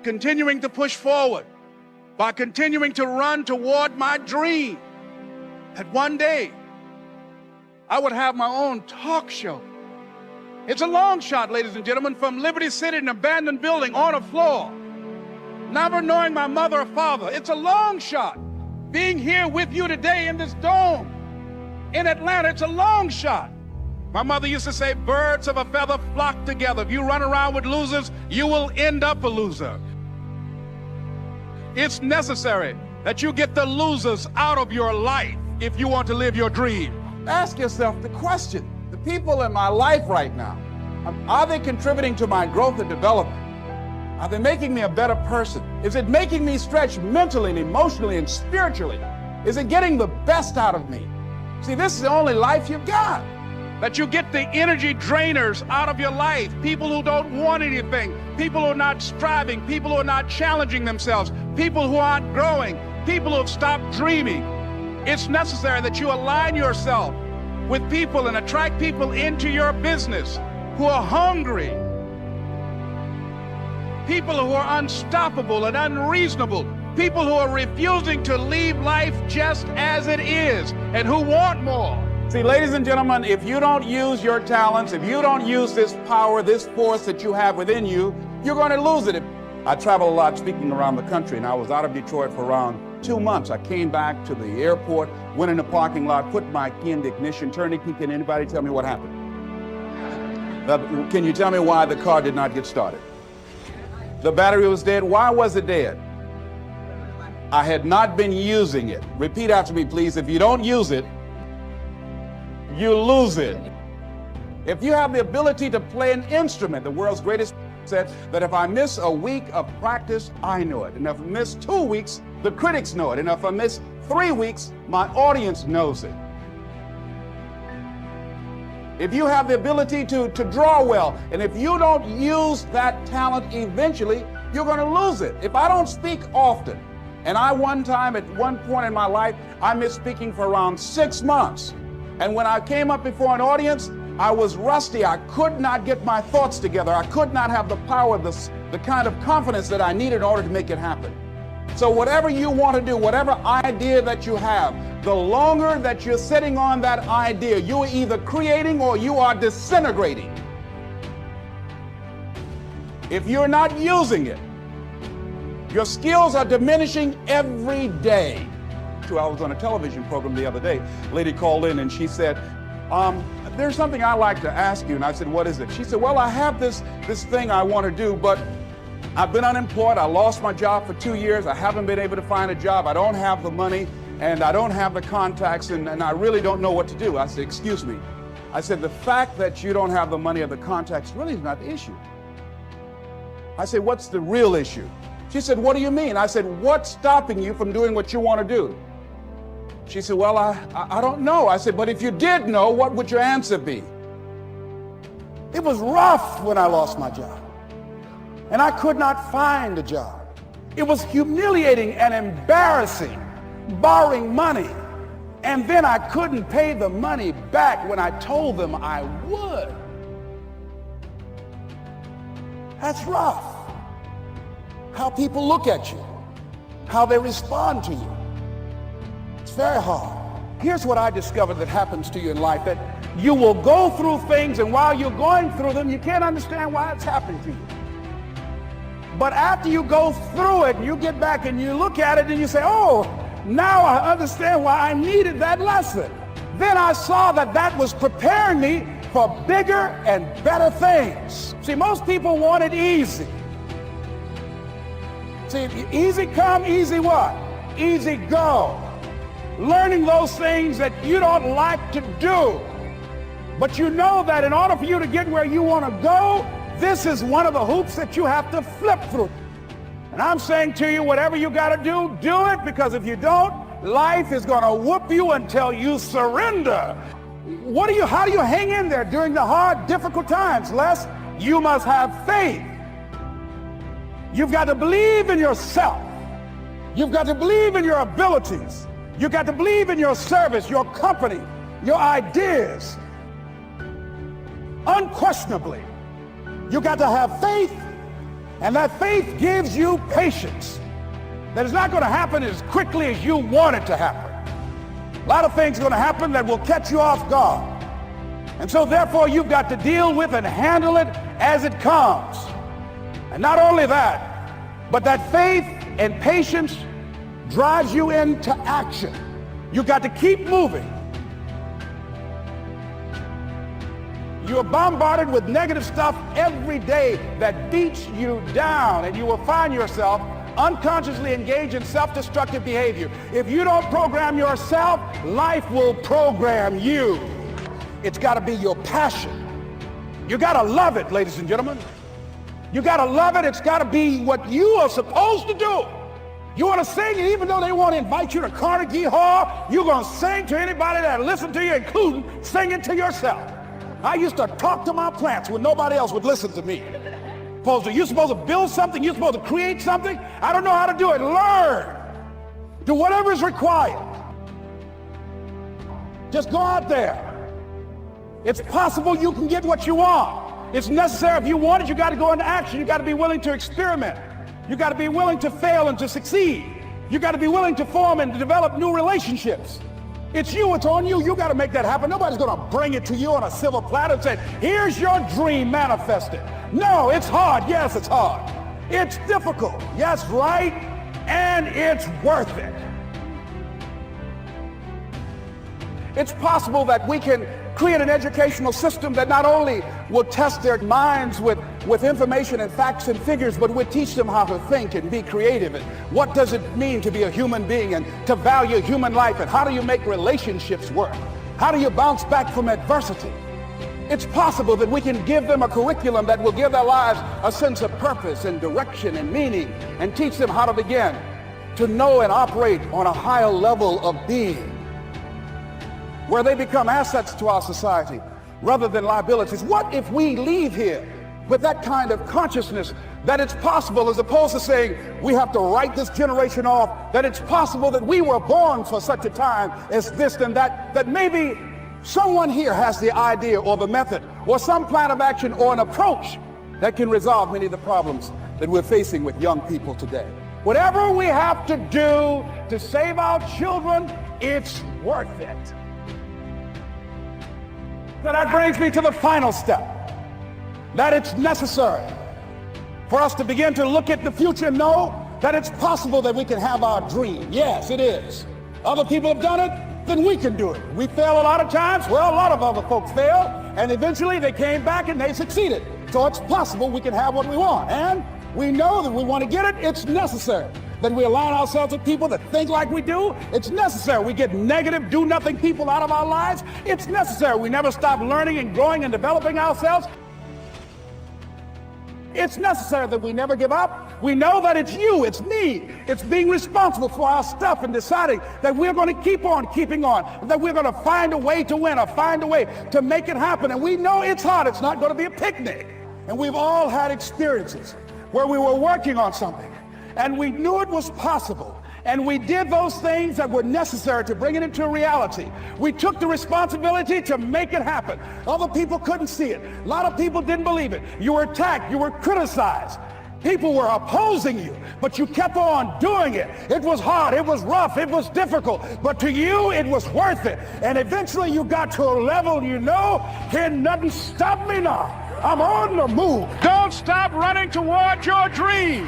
continuing to push forward, by continuing to run toward my dream, that one day I would have my own talk show. It's a long shot, ladies and gentlemen, from Liberty City, an abandoned building on a floor, never knowing my mother or father. It's a long shot. Being here with you today in this dome in Atlanta, it's a long shot. My mother used to say, birds of a feather flock together. If you run around with losers, you will end up a loser. It's necessary that you get the losers out of your life if you want to live your dream. Ask yourself the question, the people in my life right now, are they contributing to my growth and development? Are they making me a better person? Is it making me stretch mentally and emotionally and spiritually? Is it getting the best out of me? See, this is the only life you've got. That you get the energy drainers out of your life, people who don't want anything, people who are not striving, people who are not challenging themselves, people who aren't growing, people who have stopped dreaming. It's necessary that you align yourself with people and attract people into your business who are hungry, people who are unstoppable and unreasonable, people who are refusing to leave life just as it is and who want more. See, ladies and gentlemen, if you don't use your talents, if you don't use this power, this force that you have within you, you're going to lose it. I travel a lot speaking around the country, and I was out of Detroit for around 2 months. I came back to the airport, went in the parking lot, put my key in the ignition, turned the key. Can anybody tell me what happened? Can you tell me why the car did not get started? The battery was dead. Why was it dead? I had not been using it. Repeat after me, please. If you don't use it, you lose it. If you have the ability to play an instrument, the world's greatest said that if I miss a week of practice, I know it. And if I miss 2 weeks, the critics know it. And if I miss 3 weeks, my audience knows it. If you have the ability to draw well, and if you don't use that talent eventually, you're going to lose it. If I don't speak often, and at one point in my life, I missed speaking for around 6 months. And when I came up before an audience, I was rusty. I could not get my thoughts together. I could not have the power, the kind of confidence that I needed in order to make it happen. So whatever you want to do, whatever idea that you have, the longer that you're sitting on that idea, you are either creating or you are disintegrating. If you're not using it, your skills are diminishing every day. I was on a television program the other day. A lady called in and she said, there's something I'd like to ask you. And I said, what is it? She said, well, I have this thing I want to do, but I've been unemployed. I lost my job for 2 years. I haven't been able to find a job. I don't have the money and I don't have the contacts and I really don't know what to do. I said, excuse me. I said, the fact that you don't have the money or the contacts really is not the issue. I said, what's the real issue? She said, what do you mean? I said, what's stopping you from doing what you want to do? She said, well, I don't know. I said, but if you did know, what would your answer be? It was rough when I lost my job, and I could not find a job. It was humiliating and embarrassing, borrowing money, and then I couldn't pay the money back when I told them I would. That's rough. How people look at you, how they respond to you. It's very hard. Here's what I discovered that happens to you in life, that you will go through things, and while you're going through them, you can't understand why it's happening to you. But after you go through it, you get back and you look at it and you say, oh, now I understand why I needed that lesson. Then I saw that that was preparing me for bigger and better things. See, most people want it easy. See, easy come, easy what? Easy go. Learning those things that you don't like to do. But you know that in order for you to get where you want to go, this is one of the hoops that you have to flip through. And I'm saying to you, whatever you got to do it, because if you don't, life is going to whoop you until you surrender. How do you hang in there during the hard, difficult times? Les, you must have faith. You've got to believe in yourself. You've got to believe in your abilities. You've got to believe in your service, your company, your ideas. Unquestionably, you got to have faith And that faith gives you patience. That it's not going to happen as quickly as you want it to happen. A lot of things are going to happen that will catch you off guard. And so therefore you've got to deal with and handle it as it comes. And not only that, but that faith and patience drives you into action. You've got to keep moving. You are bombarded with negative stuff every day that beats you down, and you will find yourself unconsciously engaged in self-destructive behavior. If you don't program yourself, life will program you. It's got to be your passion. You got to love it, ladies and gentlemen. You got to love it. It's got to be what you are supposed to do. You want to sing, and even though they want to invite you to Carnegie Hall, you're going to sing to anybody that listens to you, including singing to yourself. I used to talk to my plants when nobody else would listen to me. You're supposed to build something. You're supposed to create something. I don't know how to do it. Learn. Do whatever is required. Just go out there. It's possible you can get what you want. It's necessary. If you want it, you got to go into action. You got to be willing to experiment. You got to be willing to fail and to succeed. You got to be willing to form and to develop new relationships. It's you, it's on you. You got to make that happen. Nobody's going to bring it to you on a silver platter and say, here's your dream manifested. No, it's hard. Yes, it's hard. It's difficult. Yes, right. And it's worth it. It's possible that we can create an educational system that not only will test their minds with information and facts and figures, but will teach them how to think and be creative, and what does it mean to be a human being and to value human life, and how do you make relationships work? How do you bounce back from adversity? It's possible that we can give them a curriculum that will give their lives a sense of purpose and direction and meaning, and teach them how to begin to know and operate on a higher level of being, where they become assets to our society rather than liabilities. What if we leave here with that kind of consciousness that it's possible, as opposed to saying we have to write this generation off, that it's possible that we were born for such a time as this and that, that maybe someone here has the idea or the method or some plan of action or an approach that can resolve many of the problems that we're facing with young people today. Whatever we have to do to save our children, it's worth it. So that brings me to the final step, that it's necessary for us to begin to look at the future and know that it's possible that we can have our dream. Yes, it is. Other people have done it, then we can do it. We fail a lot of times. Well, a lot of other folks failed, and eventually they came back and they succeeded. So it's possible we can have what we want. And we know that we want to get it. It's necessary that we align ourselves with people that think like we do. It's necessary we get negative, do-nothing people out of our lives. It's necessary we never stop learning and growing and developing ourselves. It's necessary that we never give up. We know that it's you, it's me. It's being responsible for our stuff and deciding that we're going to keep on keeping on, that we're going to find a way to win or find a way to make it happen. And we know it's hard. It's not going to be a picnic. And we've all had experiences where we were working on something and we knew it was possible, and we did those things that were necessary to bring it into reality. We took the responsibility to make it happen. Other people couldn't see it. A lot of people didn't believe it. You were attacked. You were criticized. People were opposing you, but you kept on doing it. It was hard. It was rough. It was difficult. But to you, it was worth it. And eventually you got to a level, you know, can nothing stop me now. I'm on the move. Don't stop running toward your dream.